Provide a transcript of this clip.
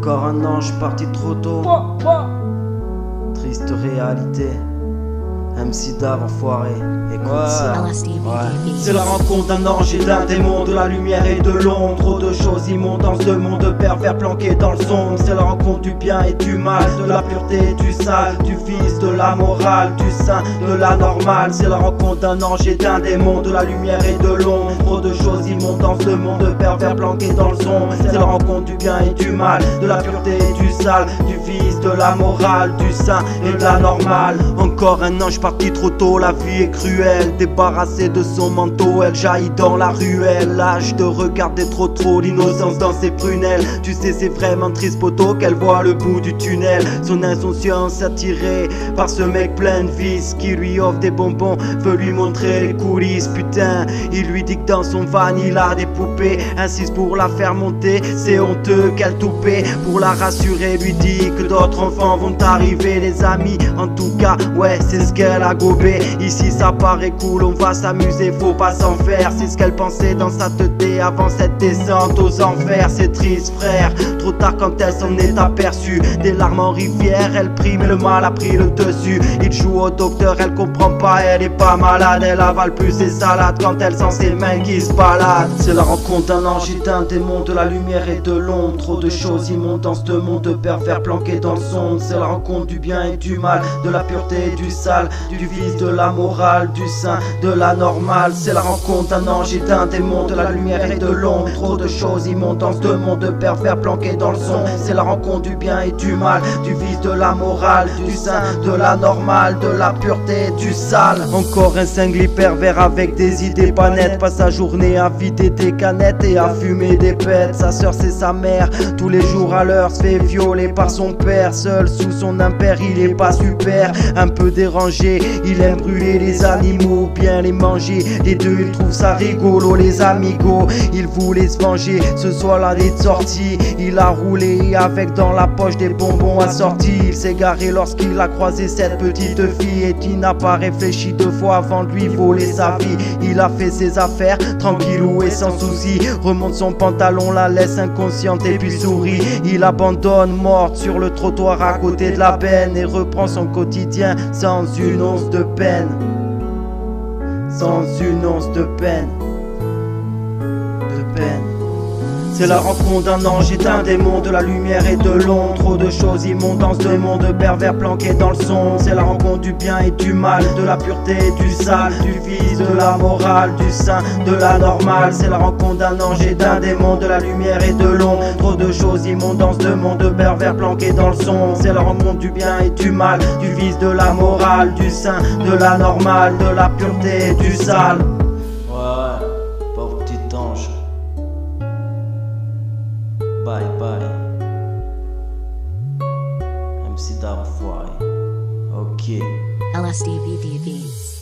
Encore un ange parti trop tôt. Triste réalité. MC Dave enfoiré, écoute ça. C'est la rencontre d'un ange et d'un démon, de la lumière et de l'ombre. Trop de choses immondes dans ce monde pervers planqué dans le sombre. C'est la rencontre du bien et du mal, de la pureté et du sale, du vice, de la morale, du saint, de la normale. C'est la rencontre d'un ange et d'un démon, de la lumière et de l'ombre. Trop de choses immondes dans ce monde pervers planqué dans le sombre. C'est la rencontre du bien et du mal, de la pureté et du sale, du vice, de la morale, du saint et de la normale. Encore un ange parti trop tôt, la vie est cruelle. Débarrassée de son manteau, elle jaillit dans la ruelle. L'âge de regarder trop l'innocence dans ses prunelles. Tu sais c'est vraiment triste poteau qu'elle voit le bout du tunnel. Son insouciance attirée par ce mec plein de vices qui lui offre des bonbons, veut lui montrer les coulisses. Putain, il lui dit que dans son van il a des poupées, insiste pour la faire monter. C'est honteux qu'elle toupée, pour la rassurer lui dit que d'autres enfants vont arriver. Les amis en tout cas, ouais c'est ce qu'elle a gobé. Ici ça paraît cool, on va s'amuser, faut pas s'en faire. C'est ce qu'elle pensait dans sa tête avant cette descente aux enfers. C'est triste frère, trop tard quand elle s'en est aperçue. Des larmes en rivière, elle prie mais le mal a pris le dessus. Il joue au docteur, elle comprend pas, elle est pas malade. Elle avale plus ses salades quand elle sent ses mains qui se baladent. C'est la rencontre d'un ange et d'un démon, de la lumière et de l'ombre. Trop de choses immondes dans ce monde pervers planqué dans le sombre. C'est la rencontre du bien et du mal, de la pureté et du sale, du vice, de la morale, du saint, de la normale. C'est la rencontre d'un ange et d'un démon, de la lumière et de l'ombre. Trop de choses immondes dans ce monde pervers planqué dans le son. C'est la rencontre du bien et du mal, du vice, de la morale, du saint, de la normale, de la pureté et du sale. Encore un cinglé pervers avec des idées pas nettes, passe sa journée à vider des canettes et à fumer des pètes. Sa sœur c'est sa mère, tous les jours à l'heure se fait violer par son père. Seul sous son impère il est pas super, un peu dérangé. Il aime brûler les animaux, bien les manger. Les deux ils trouvent ça rigolo, les amigos. Il voulait se venger, ce soir-là il est sorti. Il a roulé avec dans la poche des bonbons assortis. Il s'est garé lorsqu'il a croisé cette petite fille et qui n'a pas réfléchi deux fois avant de lui voler sa vie. Il a fait ses affaires, tranquillou et sans souci. Remonte son pantalon, la laisse inconsciente et puis sourit. Il abandonne morte sur le trottoir à côté de la benne et reprend son quotidien sans une once de peine. Sans une once de peine. De peine. C'est la rencontre d'un ange et d'un démon, de la lumière et de l'ombre. Trop de choses immondes dans ce monde pervers planqué dans le son. C'est la rencontre du bien et du mal, de la pureté et du sale, du vice, de la morale, du saint, de la normale. C'est la rencontre d'un ange et d'un démon, de la lumière et de l'ombre. Trop de choses immondes dans ce monde pervers planqué dans le son. C'est la rencontre du bien et du mal, du vice, de la morale, du saint, de la normale, de la pureté et du sale. Ouais, pauvre petit ange. Bye bye. MC Dave enfoiré. Ok. LSDVDVs.